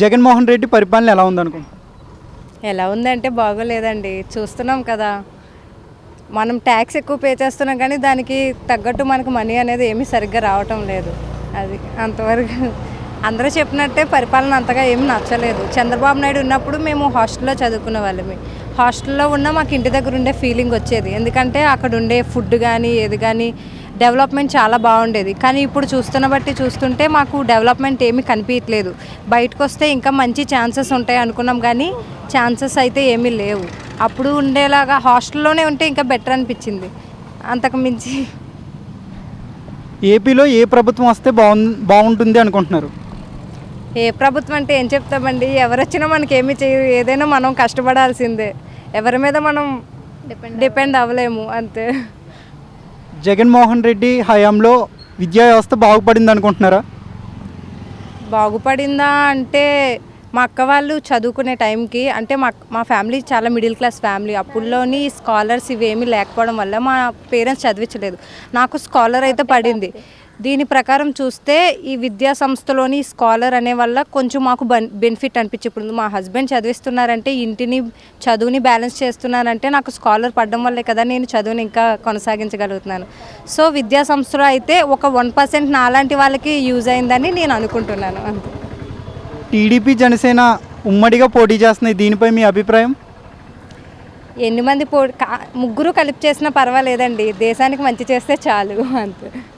జగన్మోహన్ రెడ్డి పరిపాలన ఎలా ఉందనుకుంటున్నారు? ఎలా ఉందంటే బాగోలేదండి. చూస్తున్నాం కదా, మనం ట్యాక్స్ ఎక్కువ పే చేస్తున్నాం కానీ దానికి తగ్గట్టు మనకు మనీ అనేది ఏమీ సరిగ్గా రావటం లేదు. అది అంతవరకు అందరూ చెప్పినట్టే పరిపాలన అంతగా ఏమి నచ్చలేదు. చంద్రబాబు నాయుడు ఉన్నప్పుడు మేము హాస్టల్లో చదువుకునే వాళ్ళమే. హాస్టల్లో ఉన్న మాకు ఇంటి దగ్గర ఉండే ఫీలింగ్ వచ్చేది. ఎందుకంటే అక్కడ ఉండే ఫుడ్ కానీ ఏది కానీ డెవలప్మెంట్ చాలా బాగుండేది. కానీ ఇప్పుడు చూస్తుంటే మాకు డెవలప్మెంట్ ఏమీ కనిపించట్లేదు. బయటకు వస్తే ఇంకా మంచి ఛాన్సెస్ ఉంటాయి అనుకున్నాం కానీ ఛాన్సెస్ అయితే ఏమీ లేవు. అప్పుడు ఉండేలాగా హాస్టల్లోనే ఉంటే ఇంకా బెటర్ అనిపించింది. అంతకు మించి ఏపీలో ఏ ప్రభుత్వం వస్తే బాగుంటుంది అనుకుంటున్నారు? ఏ ప్రభుత్వం అంటే ఏం చెప్తామండి, ఎవరొచ్చినా మనకి ఏమీ చేయరు. ఏదైనా మనం కష్టపడాల్సిందే, ఎవరి మీద మనం డిపెండ్ అవ్వలేము అంతే. జగన్మోహన్ రెడ్డి హయాంలో విద్యా వ్యవస్థ బాగుపడింది అనుకుంటున్నారా? బాగుపడిందా అంటే మా అక్క వాళ్ళు చదువుకునే టైంకి అంటే మా ఫ్యామిలీ చాలా మిడిల్ క్లాస్ ఫ్యామిలీ. అప్పుల్లోని స్కాలర్స్ ఇవేమీ లేకపోవడం వల్ల మా పేరెంట్స్ చదివించలేదు. నాకు స్కాలర్ అయితే పడింది. దీని ప్రకారం చూస్తే ఈ విద్యా సంస్థలోని స్కాలర్ అనే వల్ల కొంచెం మాకు బెనిఫిట్ అనిపించి, ఇప్పుడు మా హస్బెండ్ చదివిస్తున్నారంటే ఇంటిని చదువుని బ్యాలెన్స్ చేస్తున్నారంటే నాకు స్కాలర్ పడడం వల్లే కదా నేను చదువుని ఇంకా కొనసాగించగలుగుతున్నాను. సో విద్యా సంస్థలో అయితే ఒక 1% నాలాంటి వాళ్ళకి యూజ్ అయిందని నేను అనుకుంటున్నాను అంతే. టీడీపీ జనసేన ఉమ్మడిగా పోటీ చేస్తున్నాయి, దీనిపై మీ అభిప్రాయం? ఎన్ని మంది ముగ్గురు కలిపి చేసినా పర్వాలేదండి, దేశానికి మంచి చేస్తే చాలు అంతే.